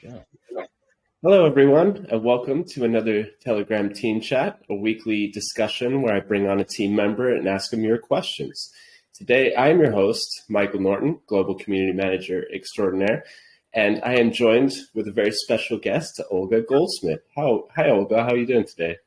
Yeah. Hello, everyone, and welcome to another Telegram Team Chat, a weekly discussion where I bring on a team member and ask them your questions. Today, I am your host, Michael Norton, Global Community Manager Extraordinaire, and I am joined with a very special guest, Olga Goldsmith. Hi, Olga. How are you doing today?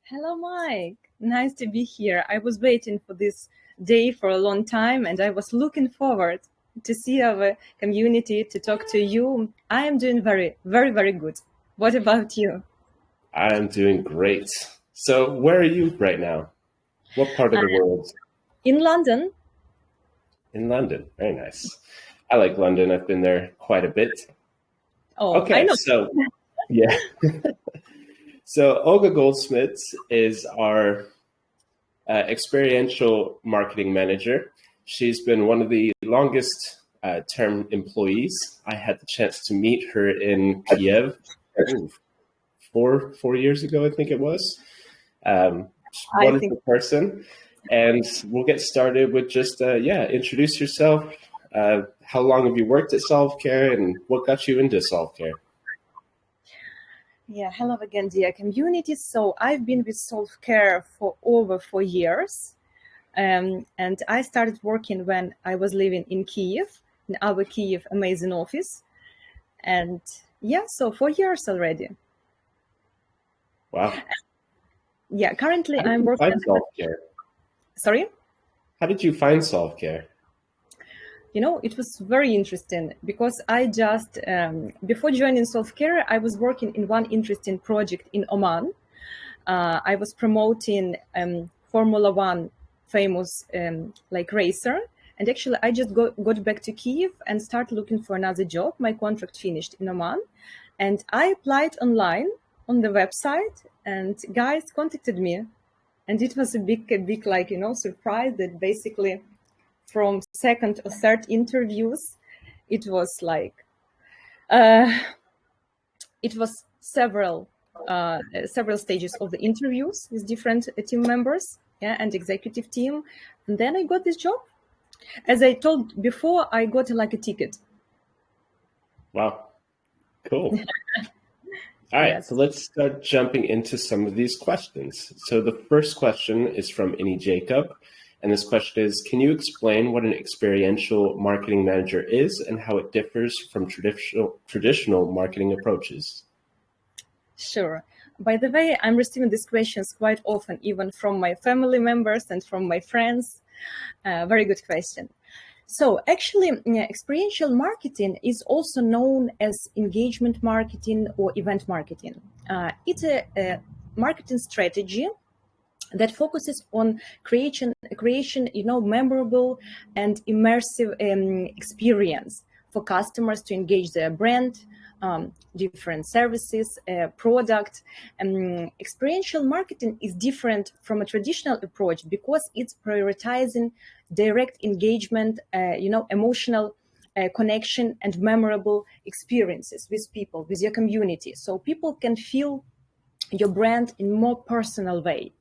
Hello, Mike. Nice to be here. I was waiting for this day for a long time, and I was looking forward to see our community, to talk to you. I am doing very, very, very good. What about you? I'm doing great. So where are you right now? What part of the world? In London. In London. Very nice. I like London. I've been there quite a bit. Oh, okay, I know. So, yeah. So Olga Goldsmith is our experiential marketing manager. She's been one of the longest term employees. I had the chance to meet her in Kiev four years ago, I think it was. Wonderful person. And we'll get started with just, introduce yourself. How long have you worked at SolveCare and what got you into SolveCare? Yeah, hello again, dear community. So I've been with SolveCare for over 4 years. And I started working when I was living in Kiev, in our Kiev amazing office. And yeah, so 4 years already. Wow. Yeah, currently I'm working. SolveCare? Sorry? How did you find SolveCare? You know, it was very interesting because I just, before joining SolveCare, I was working in one interesting project in Oman. I was promoting Formula One famous racer. And actually, I just got back to Kiev and started looking for another job. My contract finished in Oman. And I applied online on the website and guys contacted me. And it was a big surprise that basically from second or third interviews, it was several stages of the interviews with different team members, and executive team. And then I got this job. As I told before, I got a ticket. Wow, cool. All right, yes. So let's start jumping into some of these questions. So the first question is from Innie Jacob. And this question is, can you explain what an experiential marketing manager is and how it differs from traditional marketing approaches? Sure. By the way, I'm receiving these questions quite often, even from my family members and from my friends. Very good question. So actually, experiential marketing is also known as engagement marketing or event marketing. It's a marketing strategy that focuses on creation, memorable and immersive experience for customers to engage their brand, different services, product. Experiential marketing is different from a traditional approach because it's prioritizing direct engagement, emotional connection and memorable experiences with people, with your community. So people can feel your brand in more personal way.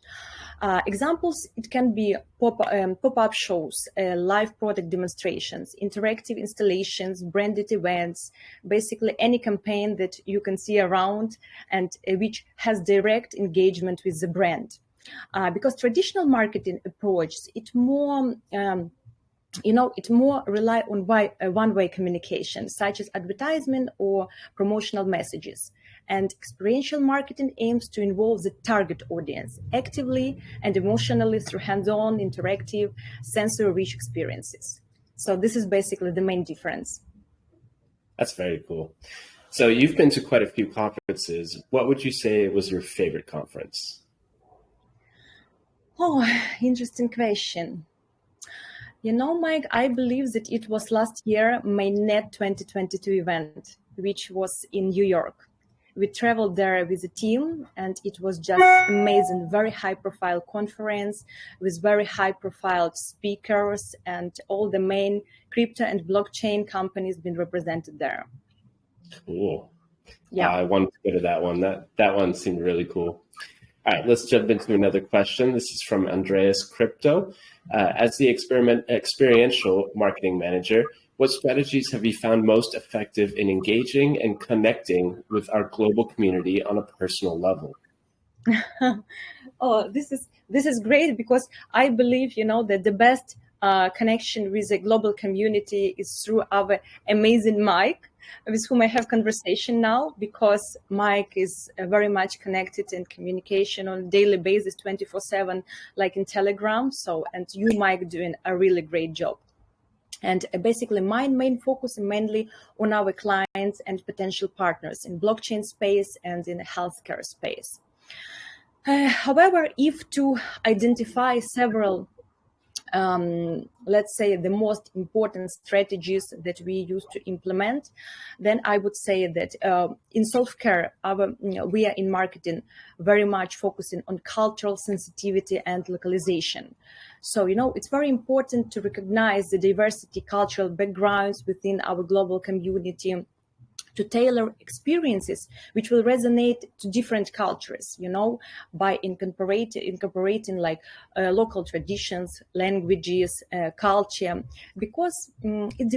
Examples, it can be pop-up shows, live product demonstrations, interactive installations, branded events, basically any campaign that you can see around and which has direct engagement with the brand. Because traditional marketing approach, it more rely on one-way communication, such as advertisement or promotional messages. And experiential marketing aims to involve the target audience actively and emotionally through hands-on, interactive, sensory-rich experiences. So this is basically the main difference. That's very cool. So you've been to quite a few conferences. What would you say was your favorite conference? Oh, interesting question. You know, Mike, I believe that it was last year, Mainnet 2022 event, which was in New York. We traveled there with a team and it was just amazing, very high profile conference with very high profile speakers and all the main crypto and blockchain companies been represented there. Cool. Yeah, I wanted to go to that one. That one seemed really cool. All right, let's jump into another question. This is from Andreas Crypto. As the experiential marketing manager, What strategies have you found most effective in engaging and connecting with our global community on a personal level? Oh, this is great, because I believe, that the best connection with the global community is through our amazing Mike, with whom I have conversation now, because Mike is very much connected in communication on a daily basis, 24/7, like in Telegram. So, and you, Mike, doing a really great job. And basically, my main focus is mainly on our clients and potential partners in blockchain space and in healthcare space. However, if to identify several, let's say, the most important strategies that we use to implement, then I would say that in SolveCare, we are in marketing very much focusing on cultural sensitivity and localization. So, it's very important to recognize the diversity, cultural backgrounds within our global community, to tailor experiences which will resonate to different cultures, by incorporating like local traditions, languages, culture, because it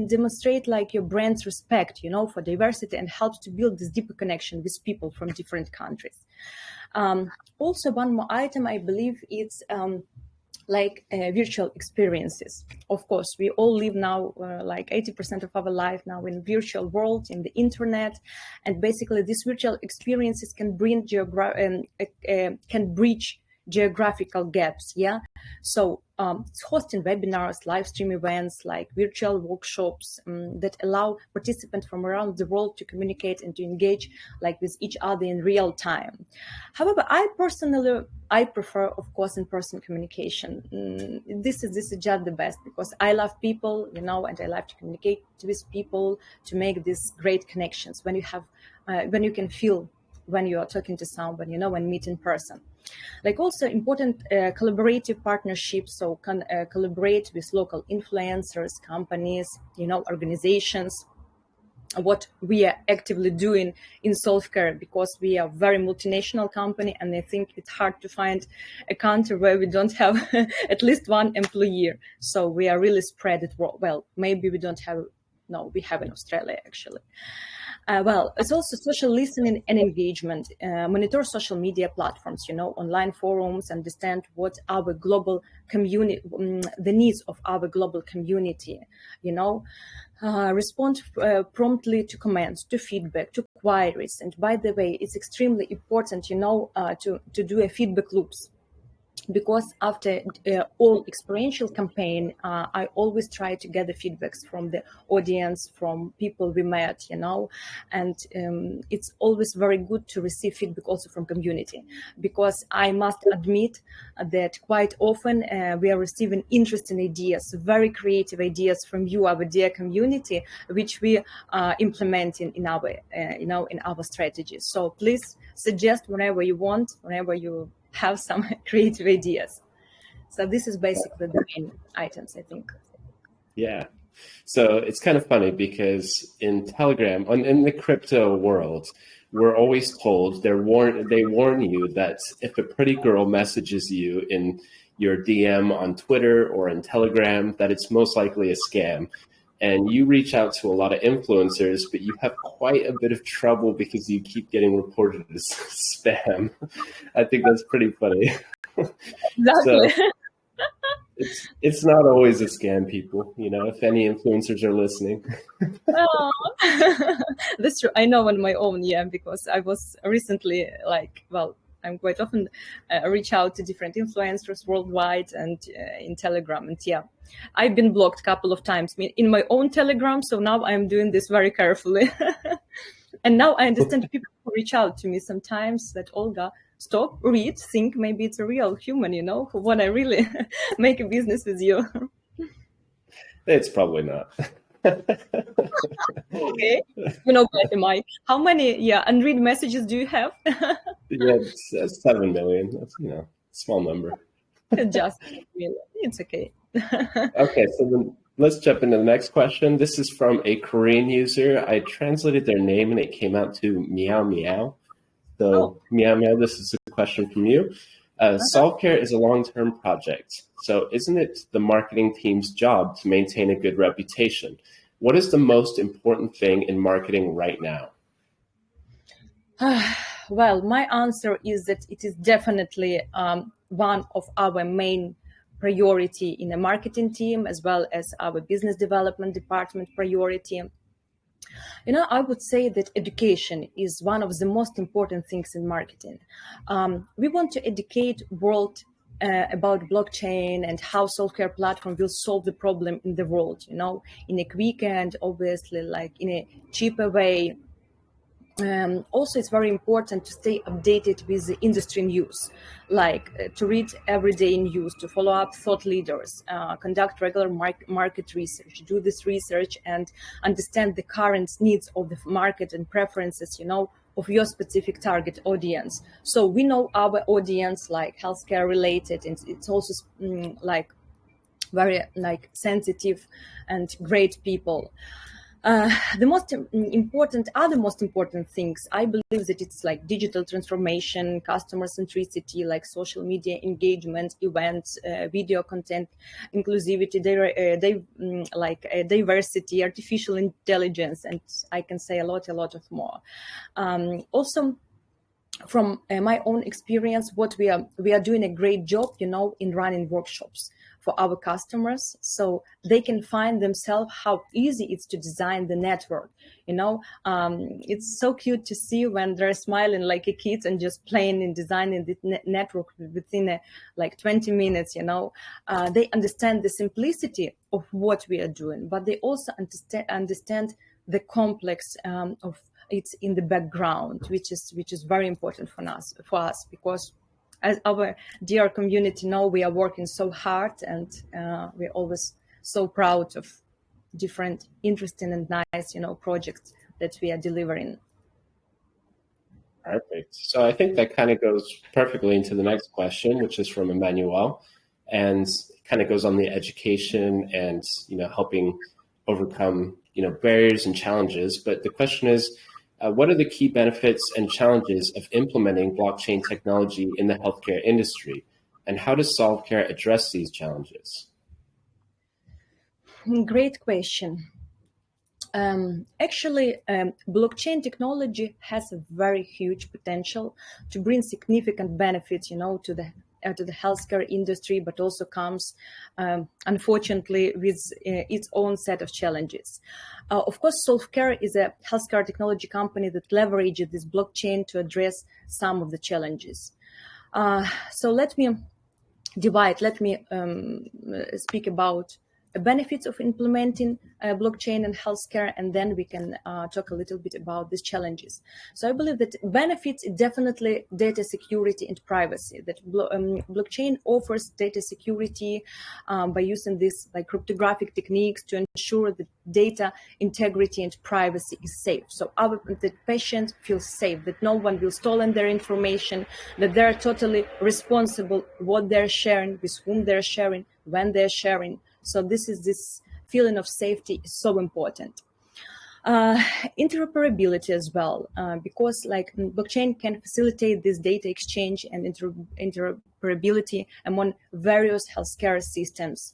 demonstrate like your brand's respect, for diversity, and helps to build this deeper connection with people from different countries. Also, one more item, I believe it's like virtual experiences. Of course, we all live now, like 80% of our life now in virtual world, in the internet, and basically these virtual experiences can bring can bridge geographical gaps. Yeah, so it's hosting webinars, live stream events, like virtual workshops that allow participants from around the world to communicate and to engage like with each other in real time. However, I prefer, of course, in-person communication. This is just the best, because I love people, and I love to communicate with people, to make these great connections when you can feel when you are talking to someone, when meet in person. Like also important collaborative partnerships, so collaborate with local influencers, companies, organizations. What we are actively doing in SolveCare, because we are a very multinational company, and I think it's hard to find a country where we don't have at least one employee. So we are really spread it well. Maybe we don't have, no, we have in Australia actually. Well, it's also social listening and engagement. Monitor social media platforms, online forums, understand what our global community, the needs of our global community, respond promptly to comments, to feedback, to queries. And by the way, it's extremely important, to do a feedback loops. Because after all experiential campaign, I always try to get the feedbacks from the audience, from people we met, and it's always very good to receive feedback also from community, because I must admit that quite often we are receiving interesting ideas, very creative ideas from you, our dear community, which we are implementing in our, in our strategies. So please suggest whenever you want, whenever you have some creative ideas. So this is basically the main items, I think. Yeah. So it's kind of funny, because in Telegram, in the crypto world, we're always told, they warn you that if a pretty girl messages you in your DM on Twitter or in Telegram, that it's most likely a scam. And you reach out to a lot of influencers, but you have quite a bit of trouble because you keep getting reported as spam. I think that's pretty funny. Exactly. So it's not always a scam, people, if any influencers are listening. Oh. That's true. I know on my own, because I was recently I'm quite often reach out to different influencers worldwide and in Telegram, and I've been blocked a couple of times in my own Telegram, so now I'm doing this very carefully. And now I understand people who reach out to me sometimes that, Olga, stop, read, think maybe it's a real human, who want to really make a business with you. It's probably not. Okay. Better, Mike. How many unread messages do you have? Yeah, it's 7 million. That's, small number. Just it's okay. Okay, so then let's jump into the next question. This is from a Korean user. I translated their name and it came out to meow meow. So meow meow, this is a question from you. SolveCare is a long-term project, so isn't it the marketing team's job to maintain a good reputation? What is the most important thing in marketing right now? Well, my answer is that it is definitely one of our main priority in the marketing team, as well as our business development department priority. I would say that education is one of the most important things in marketing. We want to educate world about blockchain and how SolveCare platform will solve the problem in the world, in a quick and obviously like in a cheaper way. Also, it's very important to stay updated with the industry news, like to read everyday news, to follow up thought leaders, conduct regular market research, do this research and understand the current needs of the market and preferences, of your specific target audience. So we know our audience, like healthcare related, and it's also like very like sensitive and great people. The most important things, I believe that it's like digital transformation, customer centricity, like social media engagement, events, video content, inclusivity, diversity, artificial intelligence, and I can say a lot of more. Also, from my own experience, what we are doing a great job, in running workshops for our customers, so they can find themselves how easy it's to design the network. It's so cute to see when they're smiling like a kid and just playing and designing the network within 20 minutes. They understand the simplicity of what we are doing, but they also understand the complex of it's in the background, which is very important for us, because as our dear community know, we are working so hard, and we're always so proud of different interesting and nice projects that we are delivering. Perfect. So I think that kind of goes perfectly into the next question, which is from Emmanuel, and kind of goes on the education and helping overcome barriers and challenges. But the question is, what are the key benefits and challenges of implementing blockchain technology in the healthcare industry, and how does SolveCare address these challenges? Great question. Actually, blockchain technology has a very huge potential to bring significant benefits, to the healthcare industry, but also comes, unfortunately, with its own set of challenges. Of course, SolveCare is a healthcare technology company that leverages this blockchain to address some of the challenges. So let me speak about the benefits of implementing blockchain and healthcare, and then we can talk a little bit about these challenges. So I believe that benefits definitely data security and privacy. That blockchain offers data security by using this cryptographic techniques to ensure that data integrity and privacy is safe. So the patient feels safe, that no one will steal their information, that they're totally responsible what they're sharing, with whom they're sharing, when they're sharing. So this feeling of safety is so important. Interoperability as well, because blockchain can facilitate this data exchange and interoperability among various healthcare systems.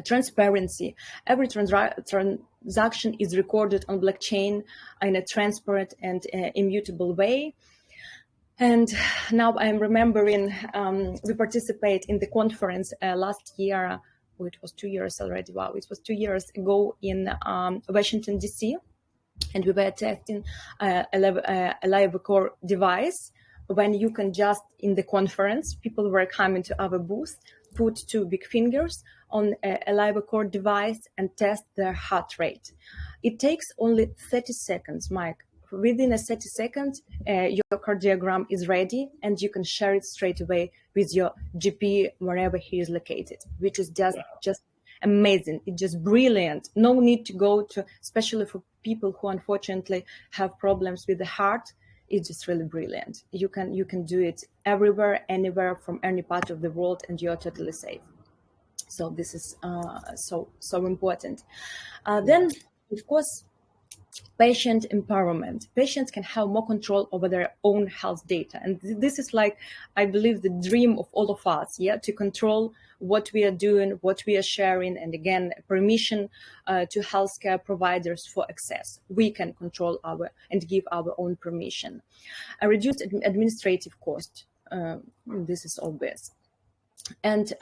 Transparency. Every transaction is recorded on blockchain in a transparent and immutable way. And now I'm remembering we participate in the conference last year. It was 2 years already. Wow, it was 2 years ago in Washington, D.C. And we were testing a live core device when you can just, in the conference, people were coming to our booth, put 2 big fingers on a live core device and test their heart rate. It takes only 30 seconds, Mike. Within a 30 seconds, your cardiogram is ready, and you can share it straight away with your GP wherever he is located, which is just amazing. It's just brilliant. No need to go to, especially for people who unfortunately have problems with the heart. It's just really brilliant. You can do it everywhere, anywhere, from any part of the world, and you're totally safe. So this is so important. Then, of course, Patient empowerment. Patients can have more control over their own health data. And this is like, I believe, the dream of all of us, yeah, to control what we are doing, what we are sharing, and again, permission to healthcare providers for access. We can control our and give our own permission. A reduced administrative cost. This is obvious. And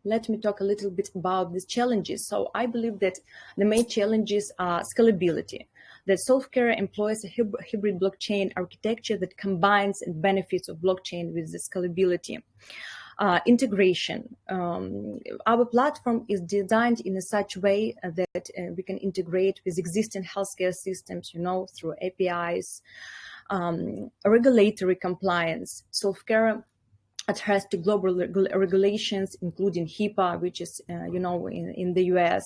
let me talk a little bit about these challenges. So I believe that the main challenges are scalability, that SolveCare employs a hybrid blockchain architecture that combines the benefits of blockchain with the scalability. Integration. Our platform is designed in a such way that we can integrate with existing healthcare systems, through APIs. Regulatory compliance. SolveCare adheres to global regulations, including HIPAA, which is, in the US.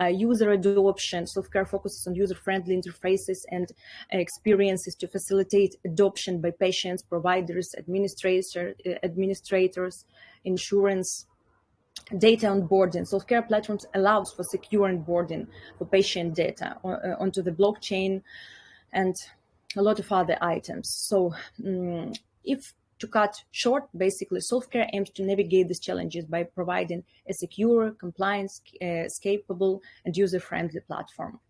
User adoption. SolveCare focuses on user-friendly interfaces and experiences to facilitate adoption by patients, providers, administrators, insurance. Data onboarding. SolveCare platforms allows for secure onboarding for patient data onto the blockchain, and a lot of other items. So to cut short, basically, SolveCare aims to navigate these challenges by providing a secure, compliance, scalable, and user-friendly platform.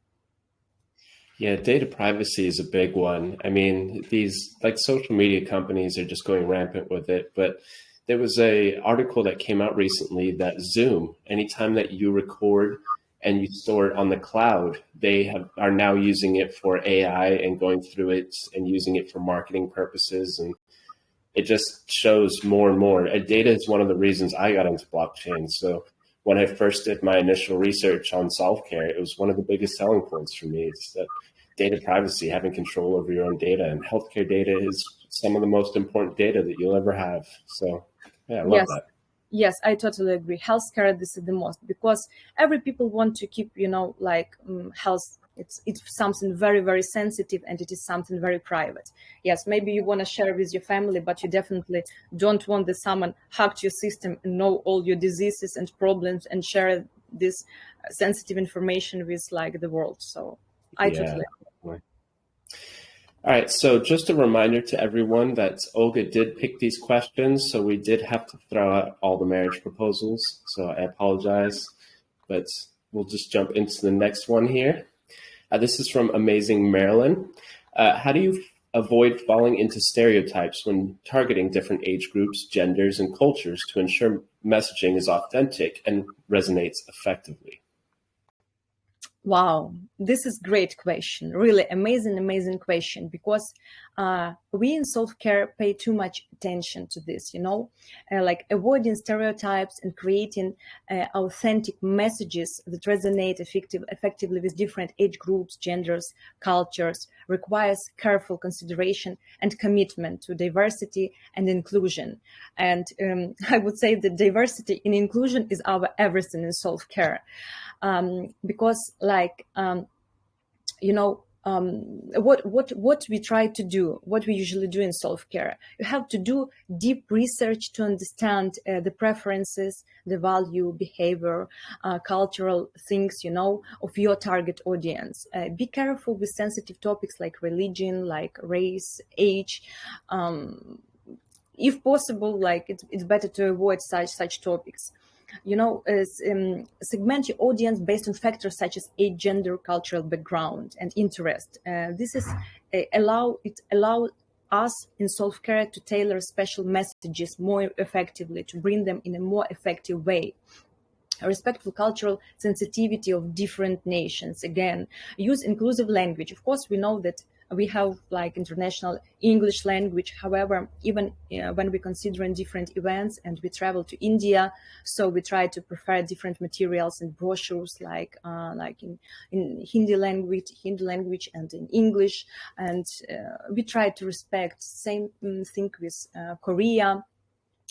Yeah, data privacy is a big one. I mean, these like social media companies are just going rampant with it. But there was a article that came out recently that Zoom, anytime that you record and you store it on the cloud, are now using it for AI and going through it and using it for marketing purposes. And it just shows more and more. Data is one of the reasons I got into blockchain. So when I first did my initial research on SolveCare, it was one of the biggest selling points for me. It's that data privacy, having control over your own data, and healthcare data is some of the most important data that you'll ever have. So yeah, I love that. Yes, I totally agree. Healthcare, this is the most, because every people want to keep, health. It's something very, very sensitive, and it is something very private. Yes, maybe you want to share with your family, but you definitely don't want that someone hacked your system and know all your diseases and problems and share this sensitive information with the world. So I totally agree. All right, so just a reminder to everyone that Olga did pick these questions, so we did have to throw out all the marriage proposals, so I apologize, but we'll just jump into the next one here. This is from Amazing Marilyn. How do you avoid falling into stereotypes when targeting different age groups, genders, and cultures to ensure messaging is authentic and resonates effectively? Wow, this is great question. Really amazing question, because we in SolveCare pay too much attention to this, like avoiding stereotypes and creating authentic messages that resonate effectively with different age groups, genders, cultures, requires careful consideration and commitment to diversity and inclusion. And I would say that diversity and inclusion is our everything in SolveCare. Because what we try to do, what we usually do in SolveCare, you have to do deep research to understand the preferences, the value, behavior, cultural things, of your target audience. Be careful with sensitive topics like religion, like race, age. If possible, it's better to avoid such topics. Segment your audience based on factors such as age, gender, cultural background, and interest. This is allow us in SolveCare to tailor special messages more effectively, to bring them in a more effective way. A respectful cultural sensitivity of different nations. Again, use inclusive language. Of course, we know that we have international English language. However, even when we consider different events and we travel to India, so we try to prefer different materials and brochures like in Hindi language and in English. And we try to respect same thing with Korea.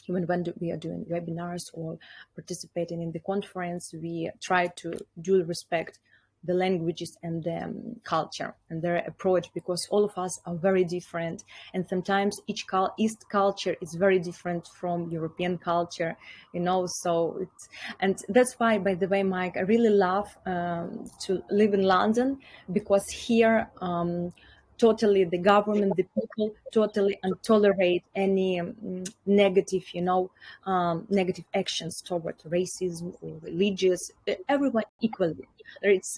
Even when we are doing webinars or participating in the conference, we try to do respect the languages and the culture and their approach, because all of us are very different, and sometimes East culture is very different from European culture, so it's, and that's why, by the way, Mike, I really love to live in London, because here totally the government, the people totally tolerate any negative, negative actions toward racism or religious, everyone equally.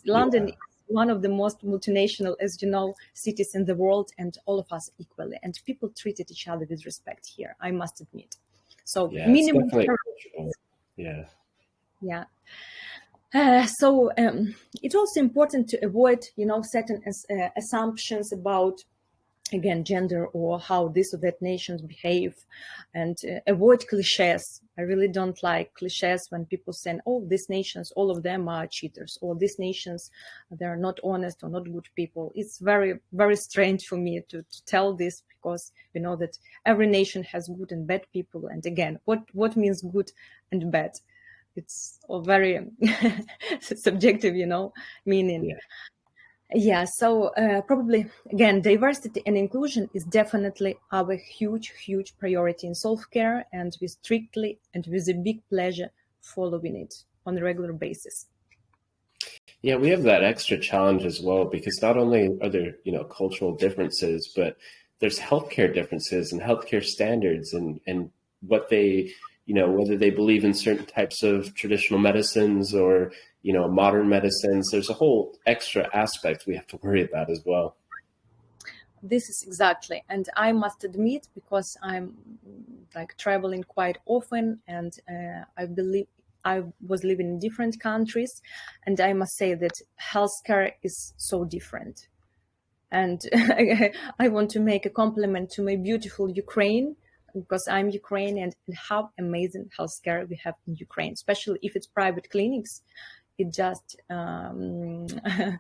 London is one of the most multinational, as you know, cities in the world, and all of us equally. And people treated each other with respect here, I must admit. So minimum. Yeah. So it's also important to avoid, certain assumptions about, again, gender or how this or that nations behave, and avoid cliches. I really don't like cliches when people say, oh, these nations, all of them are cheaters, or these nations, they're not honest or not good people. It's very, very strange for me to tell this, because we know that every nation has good and bad people. And again, what means good and bad? It's all very subjective, meaning. So probably, again, diversity and inclusion is definitely our huge, huge priority in SolveCare, and we strictly and with a big pleasure following it on a regular basis. Yeah, we have that extra challenge as well, because not only are there, cultural differences, but there's healthcare differences and healthcare standards and what they, whether they believe in certain types of traditional medicines or, modern medicines. There's a whole extra aspect we have to worry about as well. This is exactly. And I must admit, because I'm traveling quite often, and I believe I was living in different countries, and I must say that healthcare is so different. And I want to make a compliment to my beautiful Ukraine, because I'm Ukrainian, and how amazing healthcare we have in Ukraine, especially if it's private clinics. It just, I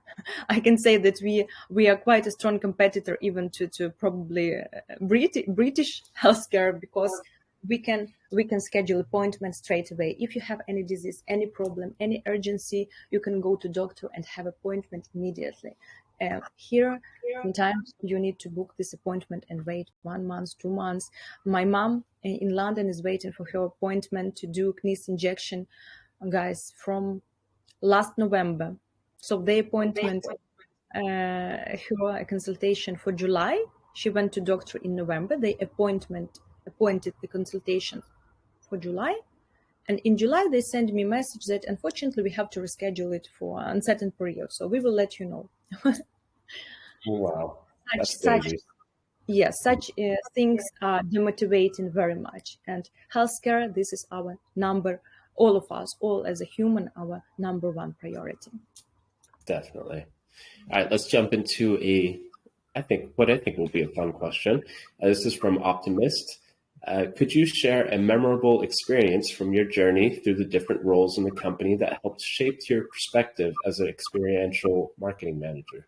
can say that we are quite a strong competitor even to probably British healthcare, because we can schedule appointments straight away. If you have any disease, any problem, any urgency, you can go to doctor and have appointment immediately. Here, sometimes you need to book this appointment and wait 1 month, 2 months. My mom in London is waiting for her appointment to do knees injection, guys, from last November. So the appointment, her consultation for July. She went to doctor in November. They appointed the consultation for July. And in July, they sent me a message that unfortunately we have to reschedule it for an uncertain period. So we will let you know. Wow. Such things are demotivating very much. And healthcare, this is our all of us, all as a human, our number one priority. Definitely. All right, let's jump into what I think will be a fun question. This is from Optimist. Could you share a memorable experience from your journey through the different roles in the company that helped shape your perspective as an experiential marketing manager?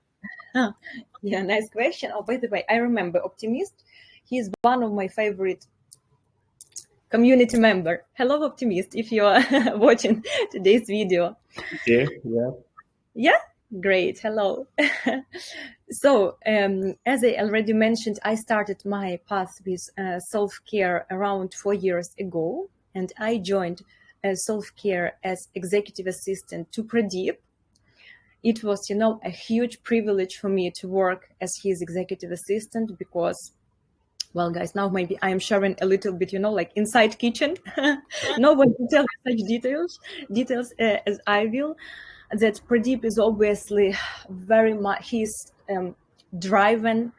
Yeah, nice question. Oh, by the way, I remember Optimist. He's one of my favorite community member. Hello, Optimist, if you are watching today's video. Yeah, great. Hello. So, as I already mentioned, I started my path with SolveCare around 4 years ago, and I joined SolveCare as executive assistant to Pradeep. It was, a huge privilege for me to work as his executive assistant, because, well, guys, now maybe I am sharing a little bit, inside kitchen. No one can tell such details as I will. That Pradeep is obviously very much, he's driven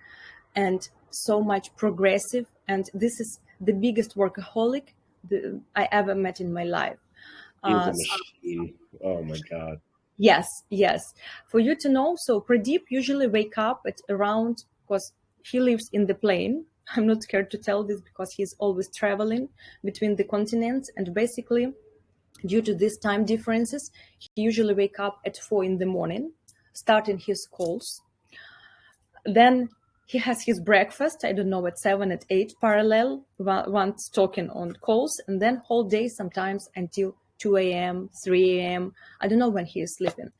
and so much progressive. And this is the biggest workaholic I ever met in my life. He's a machine. Oh my God. Yes. For you to know, so Pradeep usually wake up at around, because he lives in the plane. I'm not scared to tell this, because he's always traveling between the continents, and basically, due to these time differences, he usually wake up at 4 a.m, starting his calls. Then he has his breakfast, I don't know, at 7, at 8, parallel, once talking on calls, and then whole day, sometimes until 2 a.m, 3 a.m. I don't know when he is sleeping.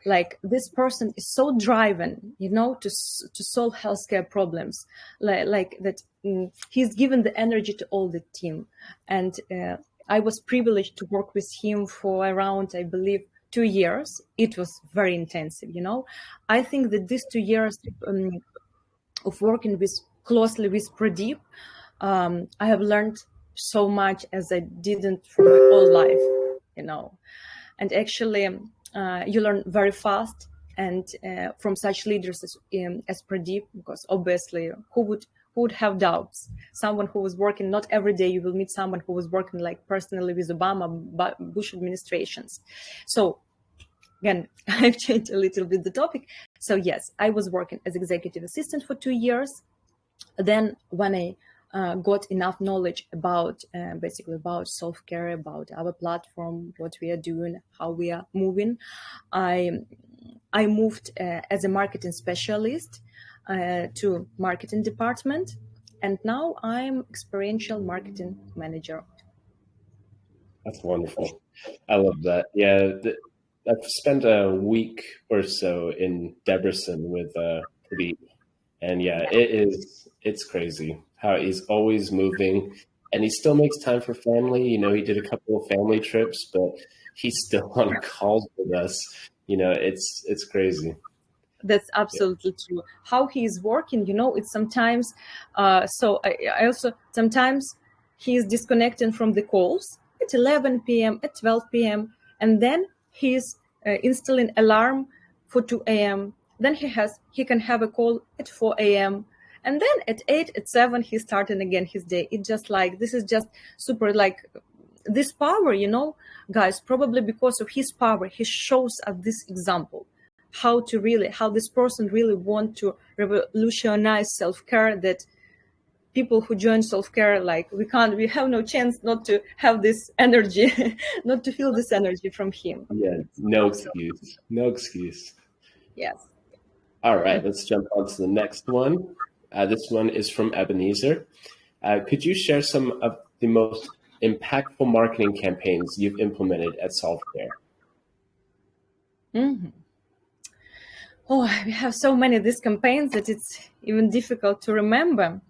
like this person is so driven, to solve healthcare problems, like that. He's given the energy to all the team, and I was privileged to work with him for around, I believe, 2 years. It was very intensive. I think that these 2 years of working closely with Pradeep, I have learned so much as I didn't for my whole life, and actually you learn very fast, and from such leaders as Pradeep, because obviously who would have doubts? Someone who was working, not every day you will meet someone who was working like personally with Obama, Bush administrations. So again, I've changed a little bit the topic. So yes, I was working as executive assistant for 2 years. Then when I got enough knowledge about basically about SolveCare, about our platform, what we are doing, how we are moving, I moved as a marketing specialist to marketing department, and now I'm experiential marketing manager. That's wonderful. I love that. Yeah, I've spent a week or so in Debrecen with Goodie, and yeah, it's crazy how he's always moving, and he still makes time for family. He did a couple of family trips, but he's still on calls with us. It's crazy. That's absolutely true. How he is working, it's sometimes. So I also sometimes he is disconnecting from the calls at 11 p.m., at 12 p.m., and then he's installing alarm for 2 a.m. Then he can have a call at 4 a.m. And then at 8, at 7, he's starting again his day. It's just like, this is just super, like, this power, guys, probably because of his power, he shows us this example, how this person really want to revolutionize self-care, that people who join SolveCare, like, we have no chance not to have this energy, not to feel this energy from him. Yeah, no excuse. Yes. All right, let's jump on to the next one. This one is from Ebenezer. Could you share some of the most impactful marketing campaigns you've implemented at SolveCare? Mm-hmm. Oh, we have so many of these campaigns that it's even difficult to remember.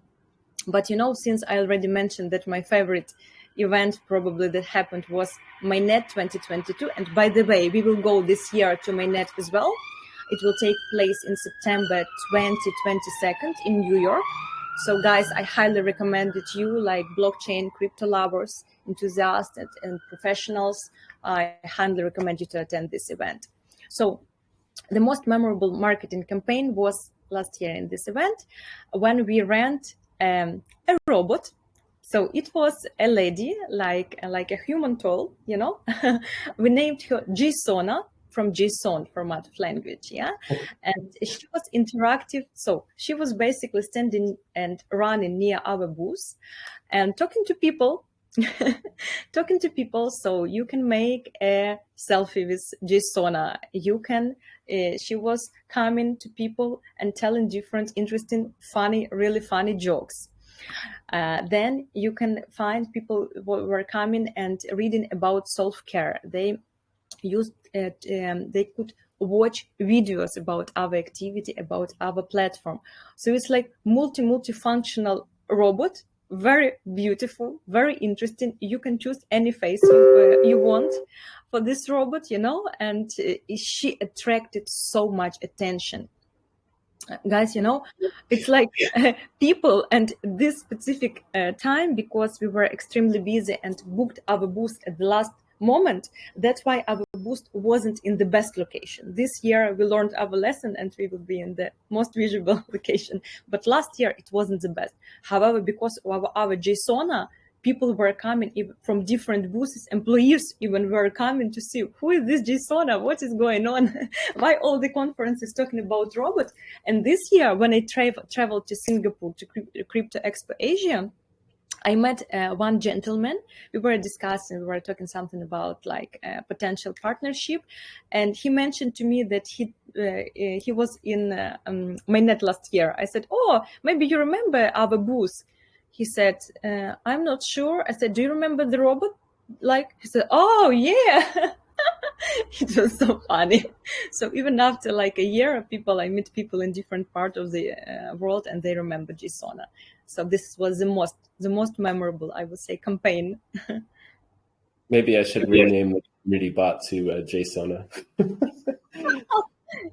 But since I already mentioned that my favorite event probably that happened was MyNet 2022, and by the way, we will go this year to MyNet as well. It will take place in September 2022 in New York. So guys, I highly recommend it. You, like blockchain, crypto lovers, enthusiasts, and professionals, I highly recommend you to attend this event. So the most memorable marketing campaign was last year in this event, when we ran a robot. So it was a lady, like a human doll, We named her JSONA, from JSON format of language, and she was interactive. So she was basically standing and running near our booth and talking to people. So you can make a selfie with JSONA. She was coming to people and telling different interesting, really funny jokes. Then you can find people who were coming and reading about SolveCare. They could watch videos about our activity, about our platform. So it's like multifunctional robot, very beautiful, very interesting. You can choose any face you want for this robot, and she attracted so much attention. Guys, it's like people, and this specific time, because we were extremely busy and booked our booth at the last moment, that's why our booth wasn't in the best location. This year we learned our lesson and we will be in the most visible location, but last year it wasn't the best. However, because of our JSONA, people were coming even from different booths. Employees even were coming to see, who is this JSONA? What is going on? Why all the conferences talking about robots? And this year, when I traveled to Singapore to Crypto Expo Asia, I met one gentleman. We were talking something about like potential partnership, and he mentioned to me that he was in MyNet last year. I said, "Oh, maybe you remember our booth." He said, "I'm not sure." I said, "Do you remember the robot?" He said, "Oh yeah." It was so funny. So even after like a year, I meet people in different parts of the world, and they remember JSONA. So this was the most memorable, I would say, campaign. Maybe I should rename the community bot to JSONA.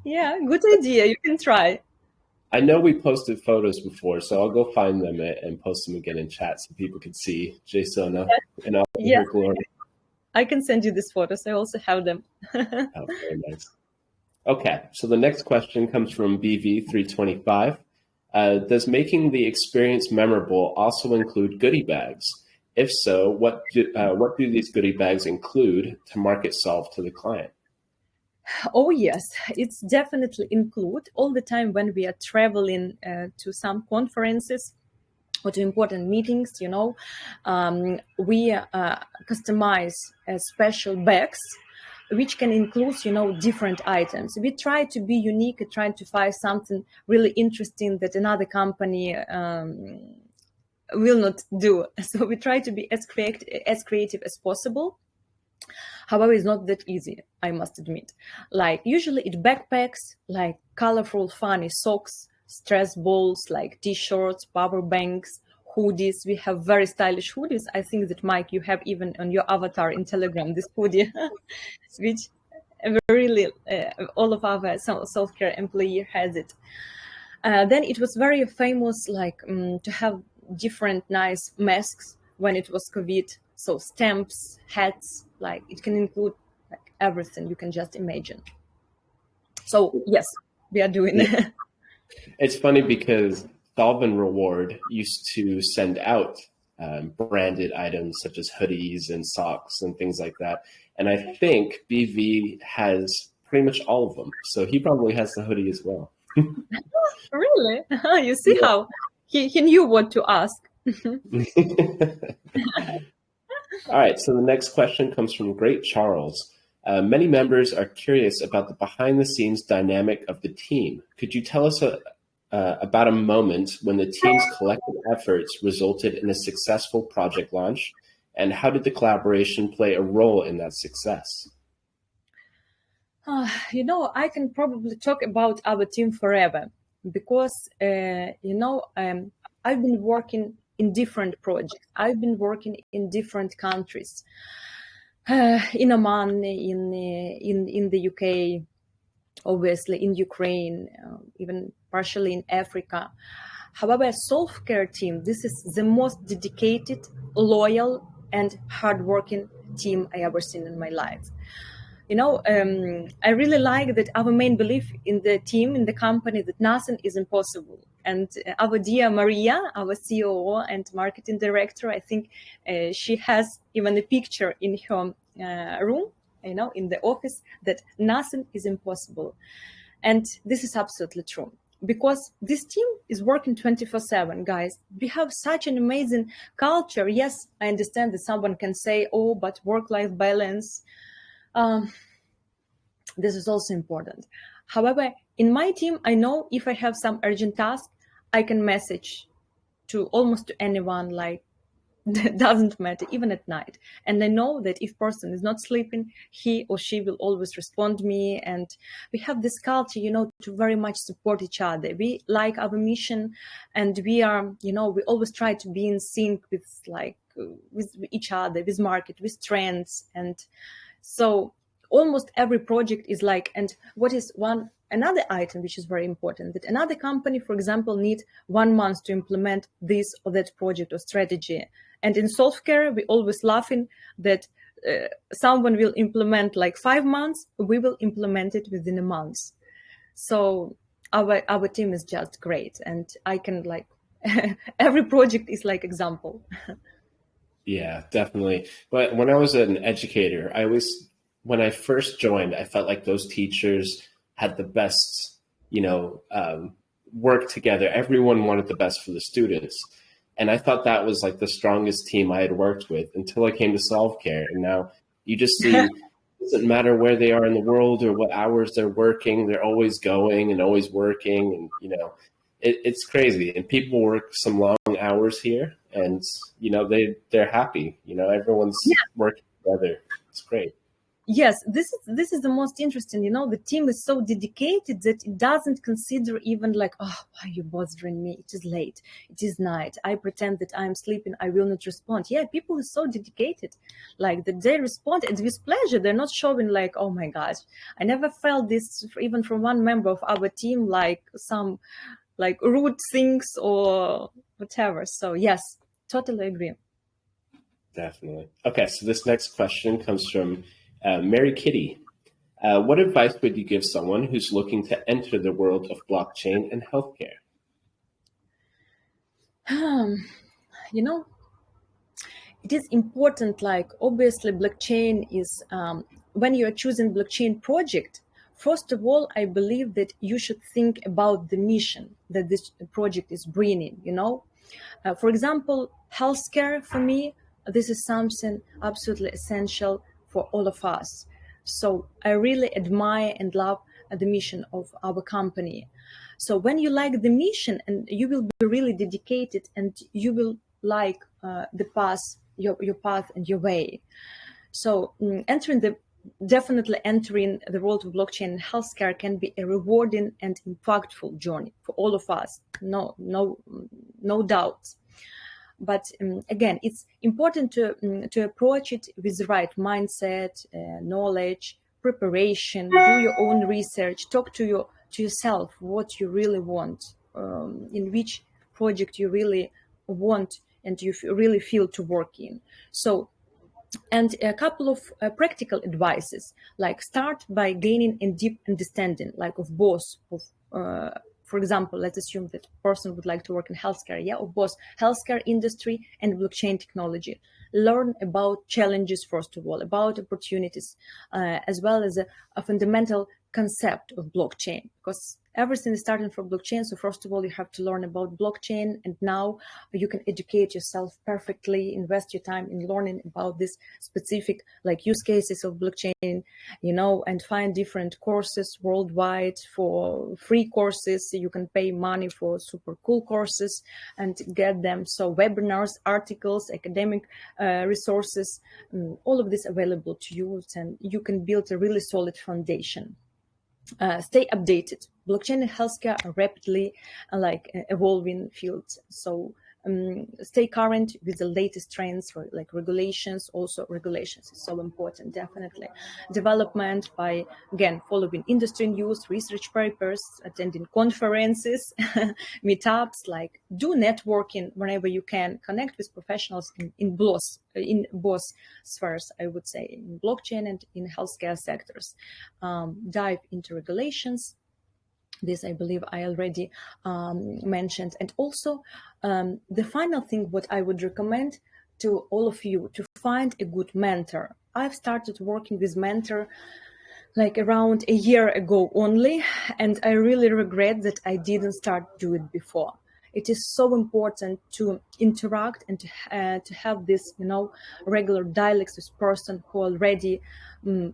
Yeah, good idea. You can try. I know we posted photos before, so I'll go find them and post them again in chat so people can see JSONA in all Yeah, her glory. I can send you these photos. I also have them. Oh, very nice. Okay, so the next question comes from BV325. Does making the experience memorable also include goodie bags? If so, what do these goodie bags include to market Solve to the client? Oh yes, it's definitely include all the time when we are traveling to some conferences or to important meetings. We customize special bags which can include different items. We try to be unique and trying to find something really interesting that another company will not do. So we try to be as creative as possible. However, it's not that easy, I must admit. Like usually it backpacks, like colorful, funny socks, stress balls, like t-shirts, power banks, hoodies. We have very stylish hoodies. I think that, Mike, you have even on your avatar in Telegram, this hoodie, which really all of our SolveCare employee has it. Then it was very famous, like to have different nice masks when it was COVID. So stamps, hats, like it can include like everything you can just imagine. So yes, we are doing it. It's funny because Solve and Reward used to send out branded items such as hoodies and socks and things like that. And I think BV has pretty much all of them. So he probably has the hoodie as well. Really? You see how he knew what to ask. All right, so the next question comes from Great Charles. Many members are curious about the behind-the-scenes dynamic of the team. Could you tell us about a moment when the team's collective efforts resulted in a successful project launch, and how did the collaboration play a role in that success? I can probably talk about our team forever because, I've been working in different projects. I've been working in different countries, in Oman, in the UK, obviously in Ukraine, even partially in Africa. However, SolveCare team, this is the most dedicated, loyal, and hardworking team I ever seen in my life. I really like that our main belief in the team, in the company, that nothing is impossible. And our dear Maria, our COO and marketing director, I think she has even a picture in her room, in the office, that nothing is impossible. And this is absolutely true. Because this team is working 24/7, guys. We have such an amazing culture. Yes, I understand that someone can say, oh, but work-life balance. This is also important. However, in my team, I know if I have some urgent task, I can message to almost to anyone, like that doesn't matter, even at night. And I know that if person is not sleeping, he or she will always respond me. And we have this culture, to very much support each other. We like our mission, and we are, we always try to be in sync with each other, with market, with trends. And so almost every project is like, and what is another item which is very important, that another company, for example, need 1 month to implement this or that project or strategy. And in SolveCare, we always laughing that someone will implement like 5 months, we will implement it within a month. So our team is just great, and I can every project is like example. Yeah, definitely. But when I was an educator, when I first joined, I felt like those teachers had the best, work together. Everyone wanted the best for the students. And I thought that was like the strongest team I had worked with until I came to SolveCare. And now you just see, it doesn't matter where they are in the world or what hours they're working, they're always going and always working. And, it's crazy. And people work some long hours here, and, they're happy. Everyone's working together. It's great. Yes, this is the most interesting. The team is so dedicated that it doesn't consider even like, oh, why are you bothering me? It is late. It is night. I pretend that I'm sleeping. I will not respond. Yeah, people are so dedicated, like that they respond and with pleasure. They're not showing like, oh my gosh, I never felt this even from one member of our team, like some like rude things or whatever. So yes, totally agree. Definitely. Okay, so this next question comes from Mary Kitty. What advice would you give someone who's looking to enter the world of blockchain and healthcare? You know, it is important, like obviously blockchain is, when you are choosing blockchain project, first of all, I believe that you should think about the mission that this project is bringing, For example, healthcare for me, this is something absolutely essential for all of us. So I really admire and love the mission of our company. So when you like the mission and you will be really dedicated and you will like the path, your path and your way. So definitely entering the world of blockchain and healthcare can be a rewarding and impactful journey for all of us. No doubt. But again, it's important to approach it with the right mindset, knowledge, preparation, do your own research, talk to yourself what you really want, in which project you really want and you really feel to work in. So, and a couple of practical advices, like start by gaining a deep understanding, like of both of for example, let's assume that person would like to work in healthcare, of both healthcare industry and blockchain technology. Learn about challenges, first of all, about opportunities, as well as a fundamental concept of blockchain, because everything is starting from blockchain. So first of all, you have to learn about blockchain, and now you can educate yourself perfectly, invest your time in learning about this specific like use cases of blockchain, and find different courses worldwide for free courses. You can pay money for super cool courses and get them. So webinars, articles, academic resources, all of this available to you, and you can build a really solid foundation. Stay updated. Blockchain and healthcare are rapidly evolving fields. So stay current with the latest trends, like regulations. Also, regulations is so important, definitely. Development by, again, following industry news, research papers, attending conferences, meetups, like do networking whenever you can. Connect with professionals in both spheres, I would say, in blockchain and in healthcare sectors. Dive into regulations. This, I believe, I already mentioned. And also, the final thing, what I would recommend to all of you, to find a good mentor. I've started working with mentor like around a year ago only, and I really regret that I didn't start do it before. It is so important to interact and to have this, regular dialogues with person who already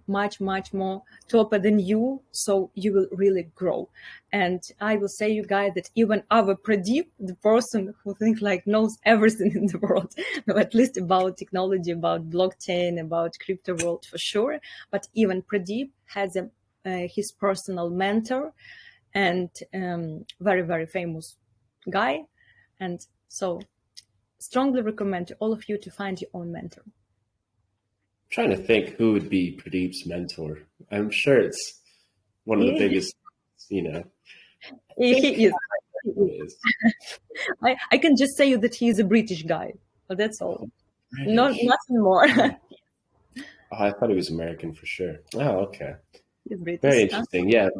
much more topper than you, so you will really grow. And I will say, you guys, that even our Pradeep, the person who knows everything in the world, at least about technology, about blockchain, about crypto world for sure, but even Pradeep has his personal mentor and very famous guy. And so strongly recommend to all of you to find your own mentor. I'm trying to think who would be Pradeep's mentor. I'm sure it's one of the biggest, He is. I can just say you that he is a British guy, but that's all. Nothing more. I thought he was American for sure. Oh, okay. He's British. Very interesting. Yeah.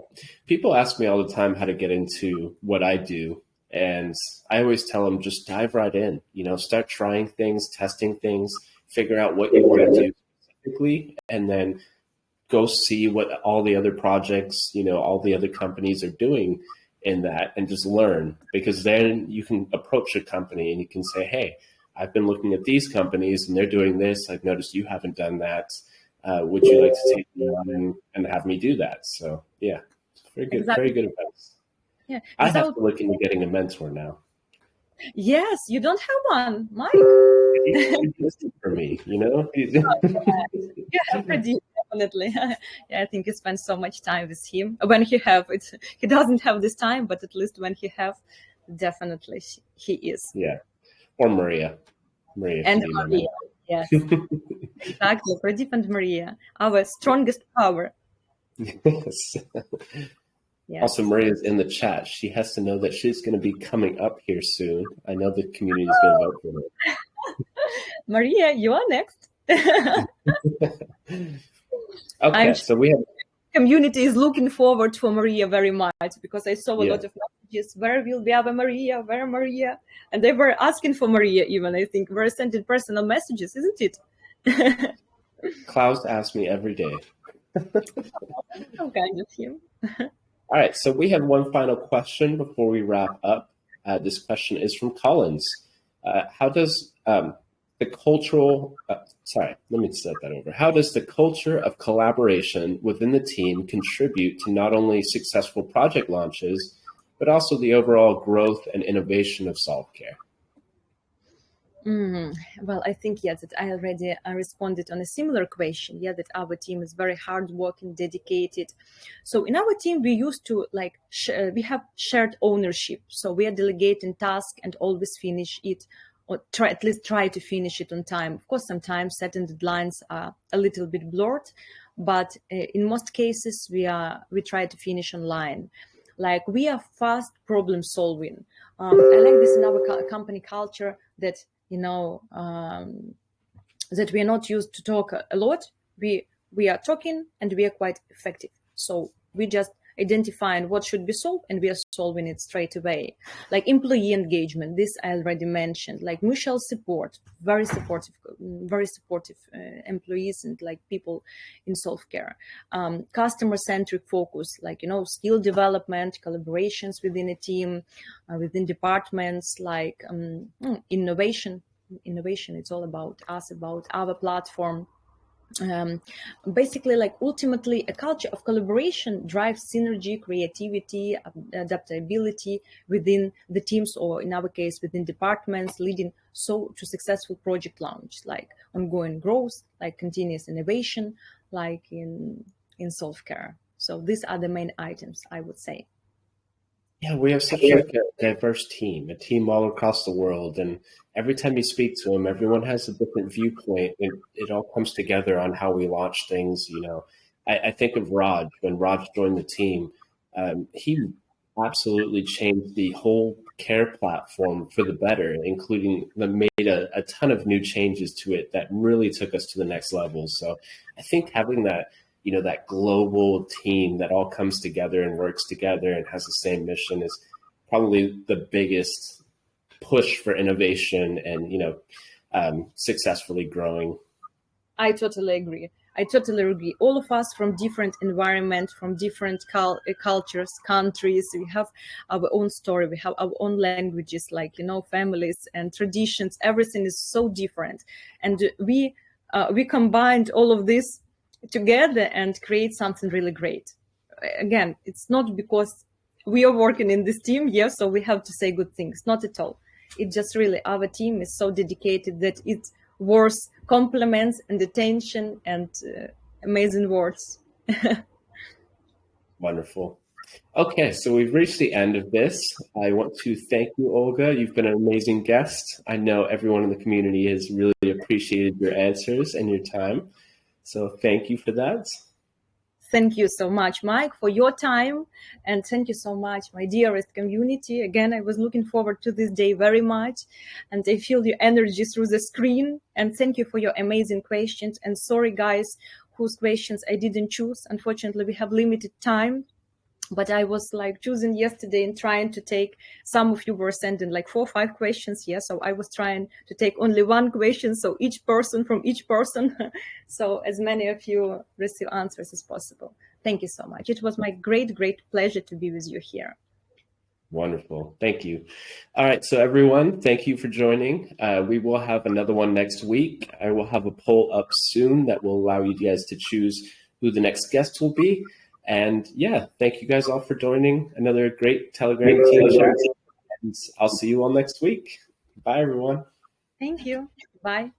People ask me all the time how to get into what I do. And I always tell them, just dive right in, start trying things, testing things, figure out what you want to do specifically, and then go see what all the other projects, all the other companies are doing in that, and just learn, because then you can approach a company and you can say, hey, I've been looking at these companies and they're doing this. I've noticed you haven't done that. Would you like to take me on and have me do that? So yeah, very good. Exactly. Very good advice. Yeah. I have to look into getting a mentor now. Yes, you don't have one, Mike. He's for me, Yeah, Pradeep, Definitely. Yeah, I think you spend so much time with him. When he have it, he doesn't have this time, but at least when he have, definitely he is. Yeah. Or Maria. Maria And can be my Maria, yes, exactly. Pradeep and Maria, our strongest power. Yes. Yes. Also, Maria's in the chat. She has to know that she's going to be coming up here soon. I know the community is going to vote for her. Maria, you are next. Okay, so we have community is looking forward for Maria very much, because I saw a Yeah. lot of messages. Where will we have a Maria? Where Maria? And they were asking for Maria even. I think we're sending personal messages, isn't it? Klaus asks me every day. Some kind of him. All right, so we have one final question before we wrap up. This question is from Collins. How does the cultural, sorry, let me start that over. How does the culture of collaboration within the team contribute to not only successful project launches, but also the overall growth and innovation of SolveCare? Well, I think, yes, that I already responded on a similar question. Yeah, that our team is very hardworking, dedicated. So in our team, we used to we have shared ownership. So we are delegating tasks and always finish it, or at least try to finish it on time. Of course, sometimes certain deadlines are a little bit blurred, but in most cases, we try to finish online. Like, we are fast problem solving. I like this in our company culture, that that we are not used to talk a lot. We are talking and we are quite effective. So we just identifying what should be solved and we are solving it straight away. Like employee engagement, this I already mentioned. Like mutual support, very supportive employees and like people in SolveCare. Customer-centric focus, like skill development, collaborations within a team, within departments, like innovation. It's all about us, about our platform. Basically, like ultimately, a culture of collaboration drives synergy, creativity, adaptability within the teams, or in our case, within departments, leading to successful project launch, like ongoing growth, like continuous innovation, like in SolveCare. So these are the main items, I would say. Yeah, we have such a diverse team, a team all across the world. And every time you speak to them, everyone has a different viewpoint. And it all comes together on how we launch things. I think of Raj. When Raj joined the team, he absolutely changed the whole care platform for the better, including made a ton of new changes to it that really took us to the next level. So I think having that that global team that all comes together and works together and has the same mission is probably the biggest push for innovation and, successfully growing. I totally agree. All of us from different environments, from different cultures, countries, we have our own story, we have our own languages, like, families and traditions. Everything is so different. And we combined all of this together and create something really great. Again, it's not because we are working in this team, yes, so we have to say good things. Not at all. It's just really our team is so dedicated that it's worth compliments and attention and amazing words. Wonderful. Okay, so we've reached the end of this. I want to thank you, Olga. You've been an amazing guest. I know everyone in the community has really appreciated your answers and your time. So thank you for that. Thank you so much, Mike, for your time. And thank you so much, my dearest community. Again, I was looking forward to this day very much. And I feel your energy through the screen. And thank you for your amazing questions. And sorry, guys, whose questions I didn't choose. Unfortunately, we have limited time. But I was like choosing yesterday and trying to take, some of you were sending like 4 or 5 questions. Yeah. So I was trying to take only one question. So each person from each person. So as many of you receive answers as possible. Thank you so much. It was my great, great pleasure to be with you here. Wonderful. Thank you. All right. So everyone, thank you for joining. We will have another one next week. I will have a poll up soon that will allow you guys to choose who the next guest will be. And yeah, thank you guys all for joining another great Telegram team chat. And I'll see you all next week. Bye, everyone. Thank you. Bye.